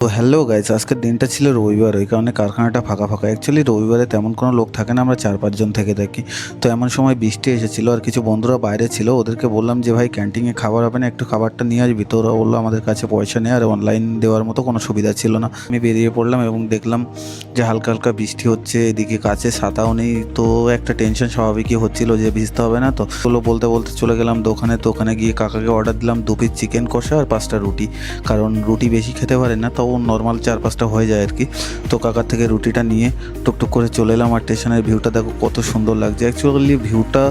তো hello guys, আজকের দিনটা ছিল রবিবার, ওই কারণে কারখানাটা ফাঁকা ফাঁকা। অ্যাকচুয়ালি রবিবারে তেমন কোনো লোক থাকে না, আমরা 4-5 জন থেকে থাকি। তো এমন সময় বৃষ্টি এসেছিলো আর কিছু বন্ধুরা বাইরে ছিল, ওদেরকে বললাম যে ভাই ক্যান্টিনে খাবার হবে না, একটু খাবারটা নিয়ে আসবি। তো ওরা বললো আমাদের কাছে পয়সা নেই আর অনলাইন দেওয়ার মতো কোনো সুবিধা ছিল না। আমি বেরিয়ে পড়লাম এবং দেখলাম যে হালকা হালকা বৃষ্টি হচ্ছে, এদিকে কাছে ছাতাও নেই। তো একটা টেনশন স্বাভাবিকই হচ্ছিল যে ভিজতে হবে না। তো বলতে বলতে চলে গেলাম দোকানে। তো ওখানে গিয়ে কাকাকে অর্ডার দিলাম 2 পিস চিকেন কষা আর 5টা রুটি, কারণ রুটি বেশি খেতে পারে না, তাও নর্মাল 4-5টা হয়ে যায় আর কি। তো কাকার থেকে রুটিটা নিয়ে টুকটুক করে চলে এলাম। আর স্টেশনের ভিউটা দেখো কত সুন্দর লাগছে। অ্যাকচুয়ালি ভিউটা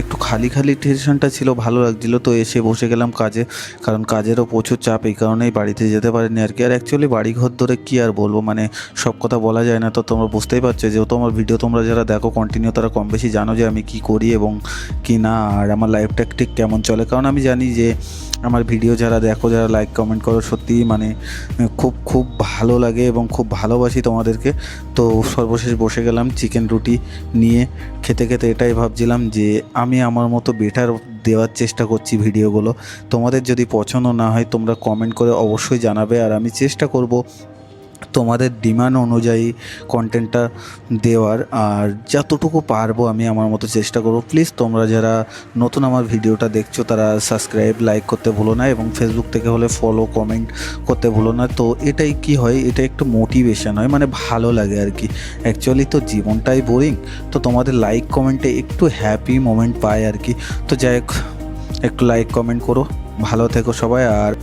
একটু খালি খালি স্টেশনটা ছিল, ভালো লাগছিলো। তো এসে বসে গেলাম কাজে, কারণ কাজেরও প্রচুর চাপ, এই কারণেই বাড়িতে যেতে পারিনি আর কি। আর অ্যাকচুয়ালি বাড়িঘর ধরে কী আর বলবো, মানে সব কথা বলা যায় না। তো তোমরা বুঝতেই পারছো, যেহেতু আমার ভিডিও তোমরা যারা দেখো কন্টিনিউ, তারা কম বেশি জানো যে আমি কী করি এবং কি না, আর আমার লাইফটা ঠিক কেমন চলে। কারণ আমি জানি যে আমার ভিডিও যারা দেখো, যারা লাইক কমেন্ট করো, সত্যিই মানে খুব খুব ভালো লাগে এবং খুব ভালোবাসি তোমাদেরকে। তো সর্বশেষ বসে গেলাম চিকেন রুটি নিয়ে খেতে খেতে। এটাই ভাবছিলাম যে আমি আমার মতো বেটার দেওয়ার চেষ্টা করছি ভিডিওগুলো। তোমাদের যদি পছন্দ না হয় তোমরা কমেন্ট করে অবশ্যই জানাবে, আর আমি চেষ্টা করব তোমাদের ডিমান্ড অনুযায়ী কন্টেন্টটা দেওয়ার। আর যতটুকু পারবো আমি আমার মতো চেষ্টা করব। প্লিজ তোমরা যারা নতুন আমার ভিডিওটা দেখছো তারা সাবস্ক্রাইব, লাইক করতে ভুলো না, এবং ফেসবুক থেকে হলে ফলো, কমেন্ট করতে ভুলো না। তো এটাই কি হয়, এটা একটু মোটিভেশন হয়, মানে ভালো লাগে আর কি। অ্যাকচুয়ালি তো জীবনটাই বোরিং, তো তোমাদের লাইক কমেন্টে একটু হ্যাপি মোমেন্ট পাই আর কি। তো যাই হোক, একটু লাইক কমেন্ট করো, ভালো থেকো সবাই। আর